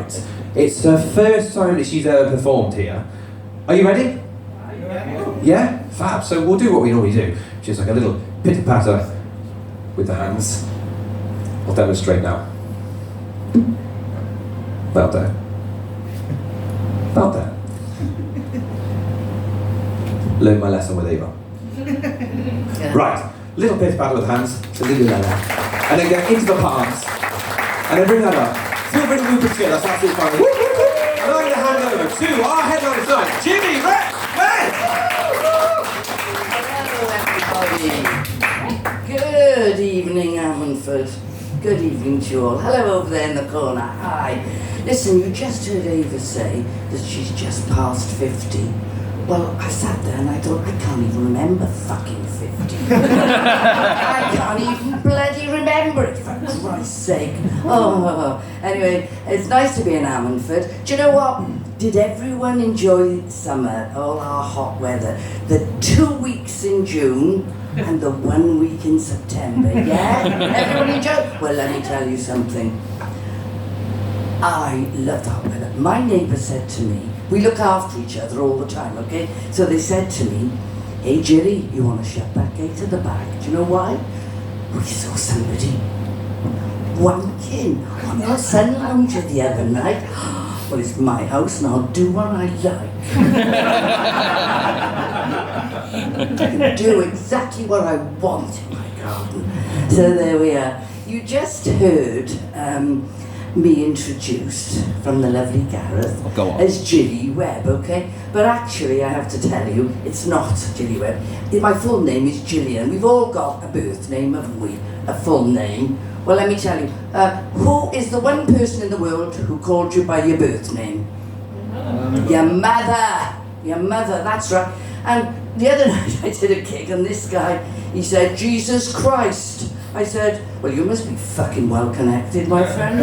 night. It's her first time that she's ever performed here. Are you ready? Yeah? Fab. So we'll do what we normally do, which is like a little pitter-patter with the hands. I'll demonstrate now. Well done. Well done. Learn my lesson with Eva. Right, little pitter-patter with the hands, so leave it like that. And then get into the palms. And then bring that up. Feel really moving together, that's absolutely fine. And I'm going to hand over to our headliner tonight, Gilly Webb! Hello everybody. Good evening, Ammanford. Good evening to you all. Hello over there in the corner. Hi. Listen, you just heard Ava say that she's just past 50. Well, I sat there and I thought, I can't even remember fucking 50. I can't even bloody remember it, for Christ's sake. Oh, anyway, it's nice to be in Ammanford. Do you know what? Did everyone enjoy summer, all our hot weather? The 2 weeks in June and the 1 week in September, yeah? Everyone enjoyed? Well, let me tell you something. I love the hot weather. My neighbour said to me, we look after each other all the time, okay? So they said to me, hey Gilly, you want to shut that gate at the back? Do you know why? We saw somebody wanking on our sun lounger the other night. Well, it's my house and I'll do what I like. I can do exactly what I want in my garden. So there we are. You just heard me introduced from the lovely Gareth as Gilly Webb, okay? But actually, I have to tell you, it's not Gilly Webb. My full name is Gillian. We've all got a birth name, haven't we? A full name. Well, let me tell you, who is the one person in the world who called you by your birth name? Your mother. Your mother, that's right. And the other night I did a gig and this guy, he said, Jesus Christ. I said, well, you must be fucking well connected, my friend.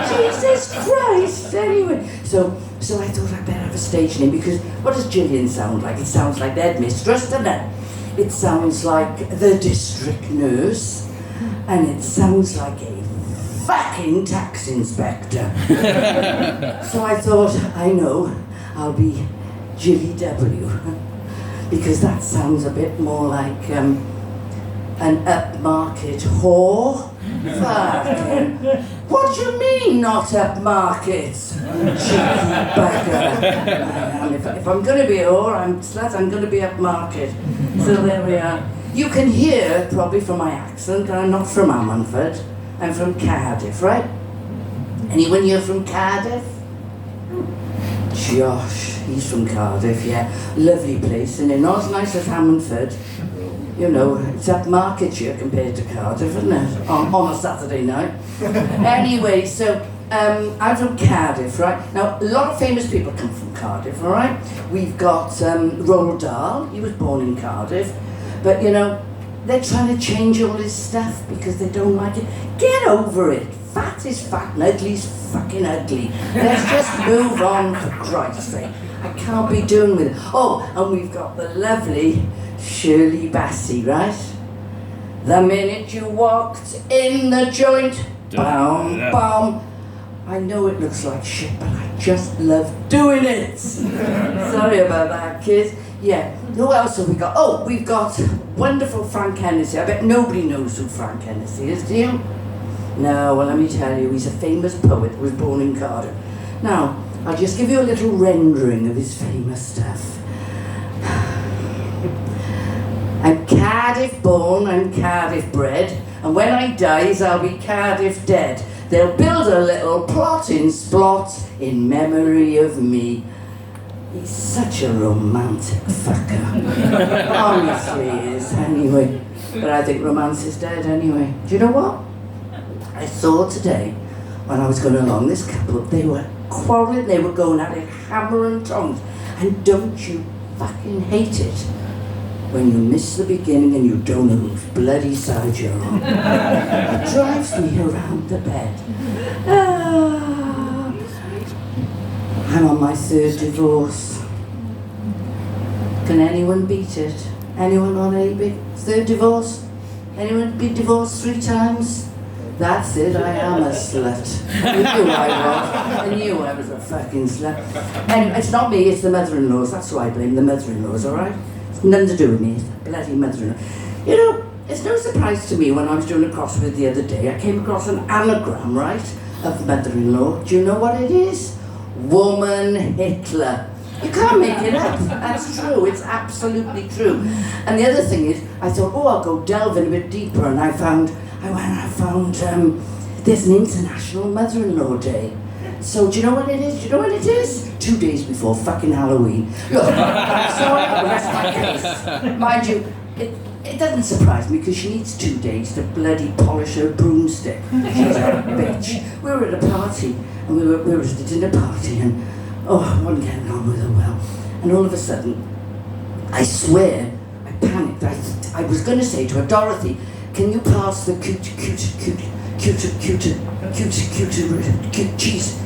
Jesus Christ, anyway. So I thought I'd better have a stage name because what does Gillian sound like? It sounds like the headmistress, doesn't it? It sounds like the district nurse, and it sounds like a fucking tax inspector. So I thought, I know, I'll be Gilly W, because that sounds a bit more like an upmarket whore. Fucking, what do you mean not upmarket? Cheeky bugger. If I'm going to be a whore, I'm going to be upmarket. So there we are. You can hear probably from my accent that I'm not from Ammanford. I'm from Cardiff, right? Anyone here from Cardiff? Josh, he's from Cardiff, yeah. Lovely place, and not as nice as Ammanford. You know, it's upmarket here compared to Cardiff, isn't it? On a Saturday night. Anyway, so I'm from Cardiff, right? Now, a lot of famous people come from Cardiff, all right? We've got Roald Dahl, he was born in Cardiff, but you know, they're trying to change all this stuff because they don't like it. Get over it. Fat is fat and ugly is fucking ugly. Let's just move on, for Christ's sake. I can't be doing with it. Oh, and we've got the lovely Shirley Bassey, right? The minute you walked in the joint, bam, bam. I know it looks like shit, but I just love doing it. Sorry about that, kids. Yeah, who else have we got? Oh, we've got wonderful Frank Hennessy. I bet nobody knows who Frank Hennessy is, do you? No, well, let me tell you, he's a famous poet who was born in Cardiff. Now, I'll just give you a little rendering of his famous stuff. I'm Cardiff born, I'm Cardiff bred, and when I dies, I'll be Cardiff dead. They'll build a little plot in Splot in memory of me. He's such a romantic fucker. Honestly, he is, anyway. But I think romance is dead anyway. Do you know what? I saw today, when I was going along, this couple, they were quarrelling, they were going at it hammer and tongs. And don't you fucking hate it when you miss the beginning and you don't know whose bloody side you're on? It drives me around the bed. I'm on my third divorce. Can anyone beat it? Anyone on a big third divorce? Anyone been divorced 3 times? That's it, I am a slut. I knew I was. I knew I was a fucking slut. And it's not me, it's the mother-in-laws. That's who I blame, the mother-in-laws, all right? It's nothing to do with me, it's the bloody mother-in-law. You know, it's no surprise to me when I was doing a crossword the other day, I came across an anagram, right, of mother-in-law. Do you know what it is? Woman Hitler. You can't make it up. That's true. It's absolutely true. And the other thing is, I thought, oh, I'll go delving a bit deeper, and I found there's an International Mother-in-Law Day. So do you know what it is? Do you know what it is? 2 days before fucking Halloween. Look, I'm sorry, but that's my case. Mind you, it doesn't surprise me because she needs 2 days to bloody polish her broomstick. She's a bitch. We were at a party, and we were at a dinner party, and I wasn't getting on with her well. And all of a sudden, I swear, I panicked. I was going to say to her, Dorothy, can you pass the cheese,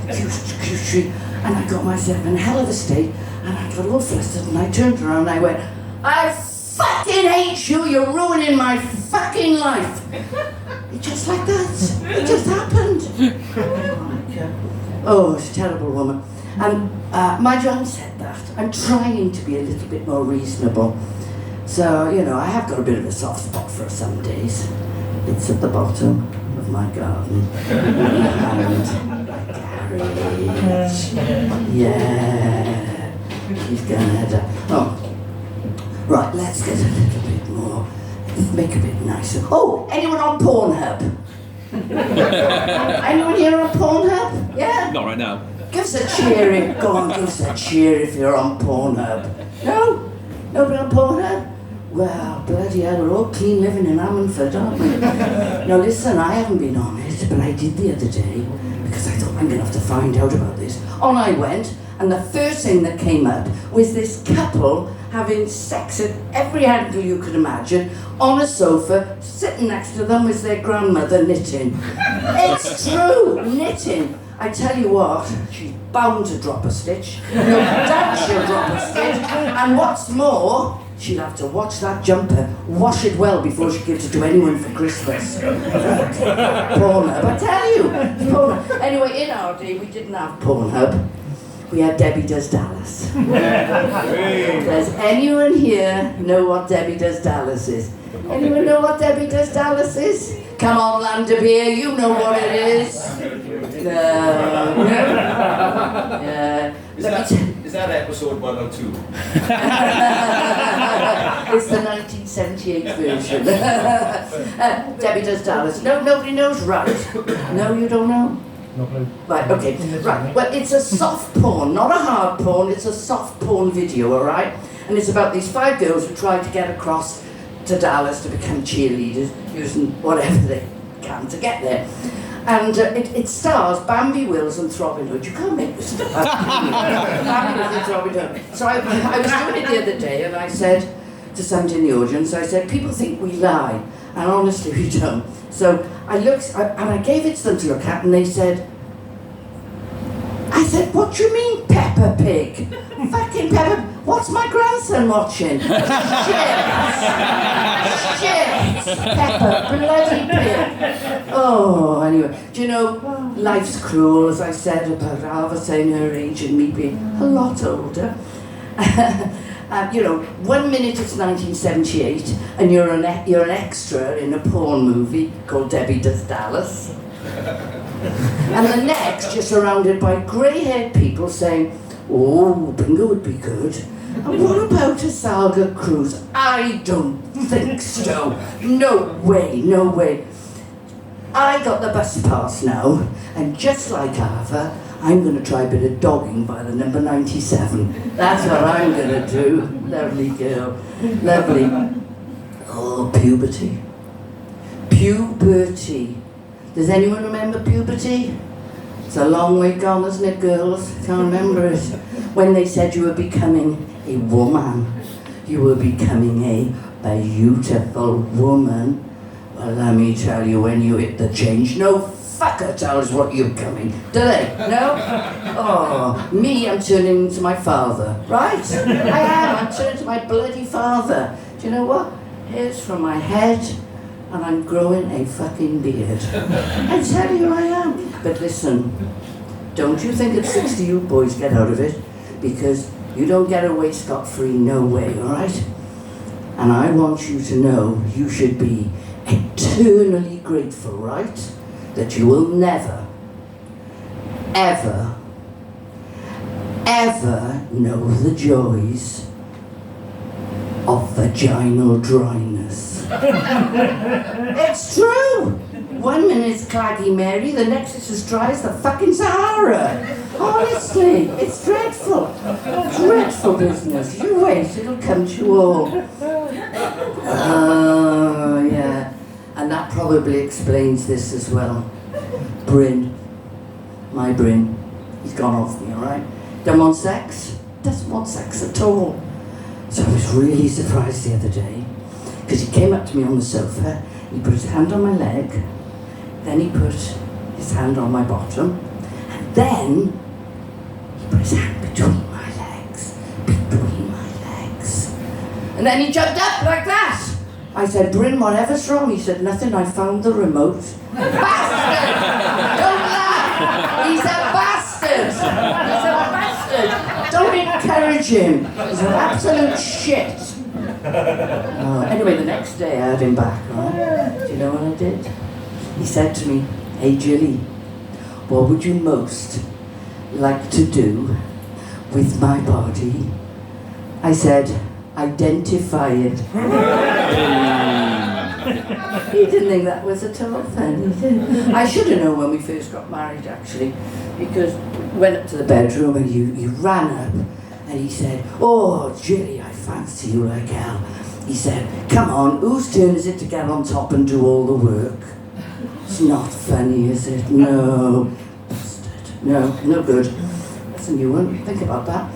and I got myself in a hell of a state, and I got all flustered, and I turned around and I went, I fucking hate you, you're ruining my fucking life. Just like that. It just happened. Oh, she's a terrible woman. And mind you, having said that, I'm trying to be a little bit more reasonable. So, you know, I have got a bit of a soft spot for her some days. It's at the bottom of my garden. And garage. Yeah. She's gonna die. Oh. Right, let's get a little bit more. Let's make a bit nicer. Oh, anyone on Pornhub? Anyone here on Pornhub? Yeah? Not right now. Give us a cheer if, go on, give us a cheer if you're on Pornhub. No? Nobody on Pornhub? Well, bloody hell, we're all clean living in Ammanford, aren't we? Now listen, I haven't been on it, but I did the other day, because I thought I'm going to have to find out about this. On I went, and the first thing that came up was this couple having sex at every angle you could imagine, on a sofa, sitting next to them was their grandmother knitting. It's true, knitting. I tell you what, she's bound to drop a stitch. No doubt she'll drop a stitch. And what's more, she'll have to watch that jumper, wash it well before she gives it to anyone for Christmas. Pornhub, I tell you. Pornhub. Anyway, in our day, we didn't have Pornhub. We had Debbie Does Dallas. Does anyone here know what Debbie Does Dallas is? Anyone know what Debbie Does Dallas is? Come on, Landerbeer, you know what it is. No. Is that episode 102? It's the 1978 version. Debbie Does Dallas. No, nobody knows, right? No, you don't know? Right, okay. Right, well, it's a soft porn, not a hard porn, it's a soft porn video, all right? And it's about these 5 girls who try to get across to Dallas to become cheerleaders, using whatever they can to get there. And it stars Bambi Wills and Throbbing Hood. You can't make this stuff up. Bambi Wills and Throbbing Hood. So I was doing it the other day, and I said to somebody in the audience, I said, people think we lie, and honestly we don't. So I looked, and I gave it to them to look at, and they said, I said, what do you mean, Peppa Pig? Fucking Peppa, what's my grandson watching? Shit! Peppa bloody Pig. Oh, anyway, do you know, life's cruel, as I said about Alva saying her age and me being a lot older. You know, 1 minute it's 1978, and you're an extra in a porn movie called Debbie Does Dallas. And the next, you're surrounded by grey-haired people saying, oh, bingo would be good. And what about a Salga cruise? I don't think so. No way, no way. I got the bus pass now, and just like Ava, I'm going to try a bit of dogging by the number 97. That's what I'm going to do. Lovely girl. Lovely. Oh, puberty. Puberty. Does anyone remember puberty? It's a long way gone, isn't it, girls? Can't remember it. When they said you were becoming a woman, you were becoming a beautiful woman. Well, let me tell you, when you hit the change, no fucker tells what you're coming. Do they? No? Oh, me, I'm turning into my father. Right? I am. I'm turning to my bloody father. Do you know what? Hairs from my head and I'm growing a fucking beard. I tell you I am. But listen, don't you think at 60 you boys get out of it, because you don't get away scot-free, no way, alright? And I want you to know you should be eternally grateful, right? That you will never, ever, ever know the joys of vaginal dryness. It's true! 1 minute it's Claggy Mary, the next it's as dry as the fucking Sahara. Honestly, it's dreadful. Dreadful business. You wait, it'll come to you all. Oh, yeah. And that probably explains this as well. Bryn. My Bryn. He's gone off me, alright? Don't want sex? Doesn't want sex at all. So I was really surprised the other day, because he came up to me on the sofa, he put his hand on my leg, then he put his hand on my bottom, and then he put his hand between my legs. And then he jumped up like that. I said, Bryn, whatever's wrong? He said, nothing, I found the remote. Bastard! Don't laugh! He's a bastard! He's a bastard! Don't encourage him. He's an absolute shit. Anyway, the next day I had him back, right? Do you know what I did? He said to me, hey Gilly, what would you most like to do with my body? I said, identify it. He didn't think that was at all funny. I should have known when we first got married, actually, because we went up to the bedroom and you ran up and he said, oh, Gilly, I fancy you like hell. He said, come on, whose turn is it to get on top and do all the work? It's not funny, is it? No. Bastard. No good. That's a new one. Think about that.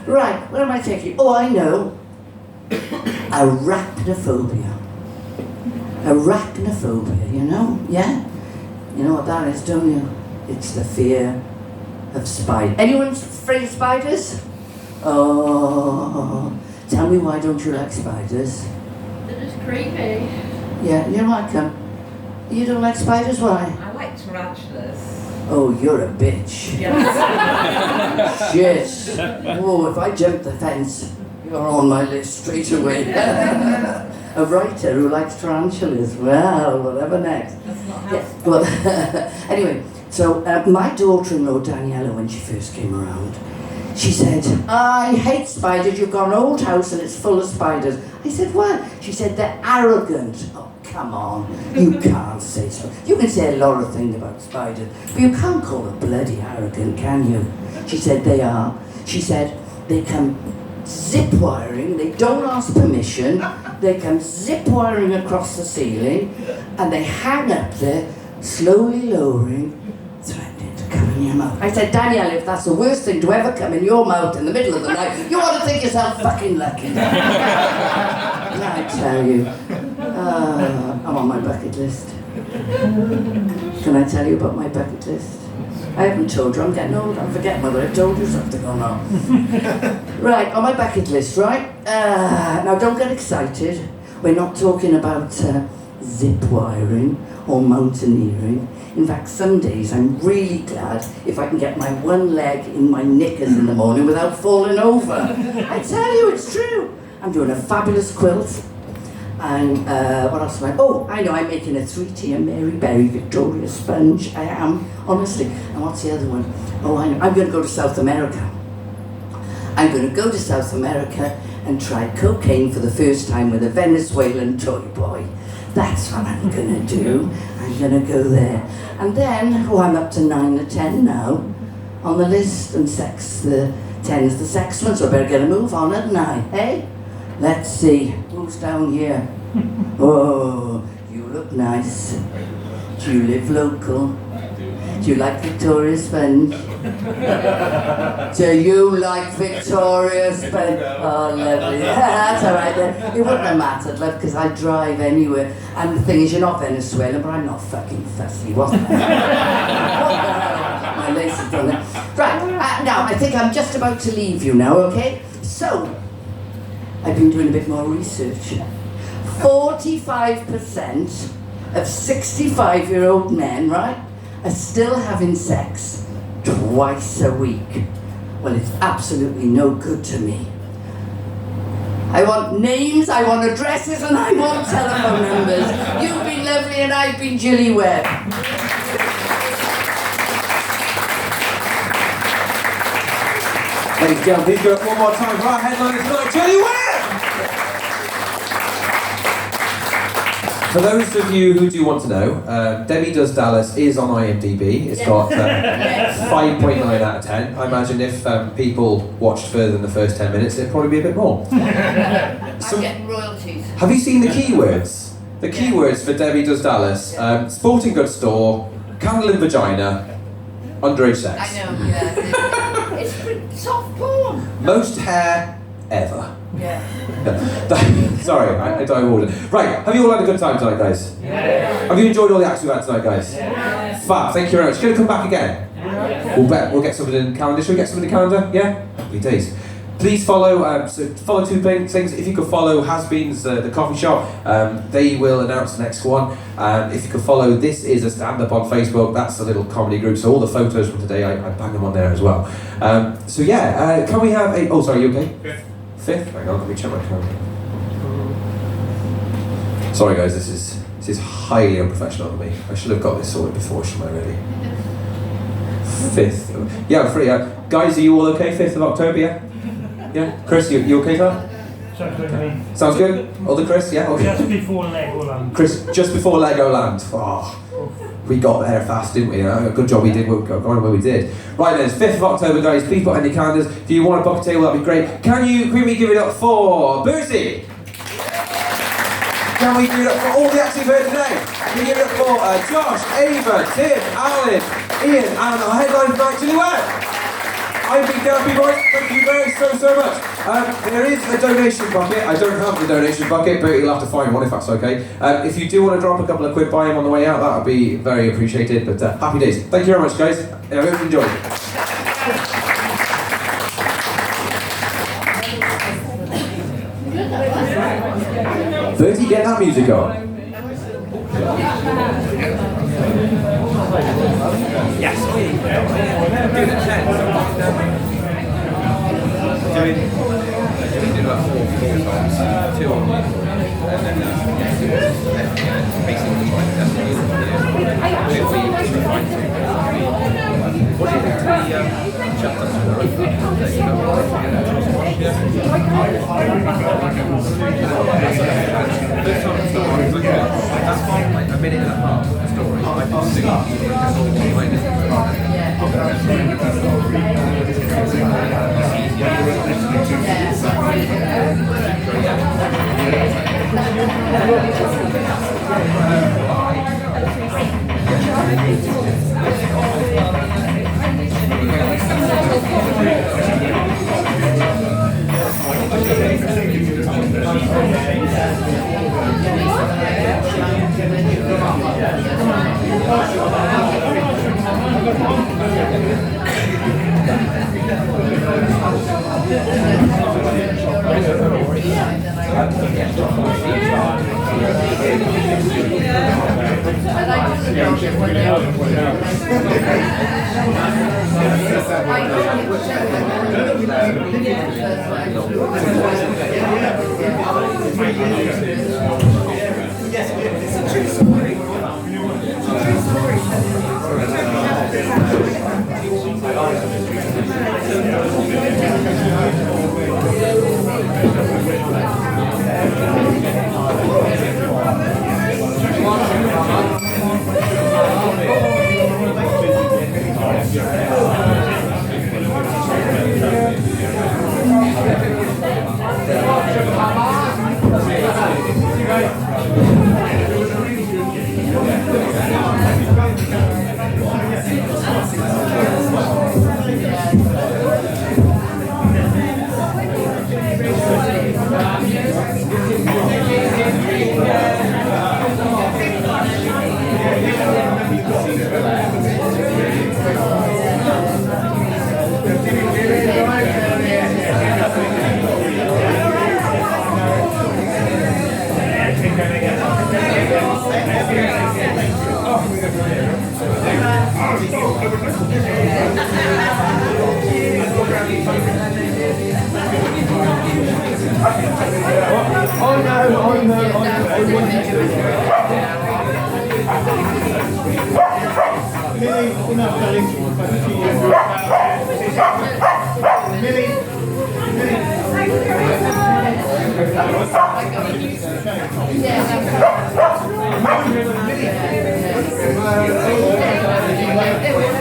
Right, where am I taking you? Oh, I know. Arachnophobia. Arachnophobia, you know? Yeah? You know what that is, don't you? It's the fear of spiders. Anyone afraid of spiders? Oh, tell me, why don't you like spiders? They're just creepy. Yeah, you don't like them. You don't like spiders, why? I like tarantulas. Oh, you're a bitch. Yes. Shit. Oh, if I jump the fence, you're on my list straight away. A writer who likes tarantulas. Well, whatever next. That's not Yeah, well, anyway, so my daughter-in-law, Daniela, when she first came around, she said, I hate spiders, you've got an old house and it's full of spiders. I said, what? She said, they're arrogant. Oh, come on, you can't say so. You can say a lot of things about spiders, but you can't call them bloody arrogant, can you? She said, they are. She said, they come zip wiring, they don't ask permission, they come zip wiring across the ceiling, and they hang up there, slowly lowering, threatening to come in your mouth. I said, Danielle, if that's the worst thing to ever come in your mouth in the middle of the night, you ought to think yourself fucking lucky. I tell you, I'm on my bucket list. Can I tell you about my bucket list? I haven't told you, I'm getting old, I'm forgetting whether I told you something or not. Right, on my bucket list, right? Now don't get excited. We're not talking about zip wiring or mountaineering. In fact, some days I'm really glad if I can get my one leg in my knickers in the morning without falling over. I tell you, it's true. I'm doing a fabulous quilt. And what else am I? Oh, I know, I'm making a 3-tier Mary Berry Victoria sponge. I am, honestly. And what's the other one? Oh, I know. I'm going to go to South America. I'm going to go to South America and try cocaine for the first time with a Venezuelan toy boy. That's what I'm going to do. I'm going to go there. And then, oh, I'm up to 9 or 10 now on the list. And sex, the 10 is the sex one, so I better get a move on, hadn't I? Hey? Let's see, who's down here? Oh, you look nice. Do you live local? Do you like Victoria Sponge? Do you like Victoria Sponge? Oh, lovely. That's all right then. It wouldn't have mattered, love, because I drive anywhere. And the thing is, you're not Venezuelan, but I'm not fucking fussy, wasn't I? My lace has done it. Right, now, I think I'm just about to leave you now, okay? So, I've been doing a bit more research. 45% of 65-year-old men, right, are still having sex twice a week. Well, it's absolutely no good to me. I want names, I want addresses, and I want telephone numbers. You've been lovely and I've been Gilly Webb. Ladies and gentlemen, please give it up one more time for our headliners tonight, Gilly Webb! For those of you who do want to know, Debbie Does Dallas is on IMDb. It's got 5.9 out of 10. I imagine if people watched further than the first 10 minutes, it'd probably be a bit more. I'm getting royalties. Have you seen the keywords? The keywords for Debbie Does Dallas: sporting goods store, candle in vagina, underage sex. I know, yeah. It's soft porn. Most hair ever. Yeah. Sorry, I diverted. Right, have you all had a good time tonight, guys? Yeah. Have you enjoyed all the acts we've had tonight, guys? Yeah. Fab, thank you very much. Going to come back again? Yeah. We'll get something in the calendar. Should we get something in the calendar? Yeah? Happy days. Please follow, follow two things. If you could follow Has-Beens, the coffee shop, they will announce the next one. If you could follow This Is a Stand-Up on Facebook, that's a little comedy group, so all the photos from today, I bang them on there as well. So yeah, can we have a... Oh, sorry, you okay? Fifth? Hang on, let me check my calendar. Sorry guys, this is highly unprofessional of me. I should have got this sorted before, shouldn't I really? 5th. Yeah, I'm free. Guys, are you all okay? 5th of October, yeah? Yeah? Chris, you okay for that? Sounds good to me. Sounds good? Other Chris, yeah? Okay. Just before Legoland. Chris, just before Legoland. Oh, we got there fast, didn't we? Good job we did, going where we did. Right then, it's 5th of October, guys. Please put on your calendars. If you want to book a table, that'd be great. Can we give it up for Boosie? Can we give it up for all the acts you've heard today? Can we give it up for Josh, Ava, Tim, Alan, Ian, and our headline tonight, Gilly Webb? I've been Gary Boys, thank you so much. There is a donation bucket. I don't have the donation bucket, but you'll have to find one if that's okay. If you do want to drop a couple of quid by him on the way out, that would be very appreciated. But happy days. Thank you very much, guys. I hope you enjoyed. Bertie, get that music on. Yes. Doing about 4 songs, 2 on and then basically trying to test what do you think to the chapter? That's fine, like a minute and a half story. I can see behind it. Millie, enough, darling. Millie. Millie.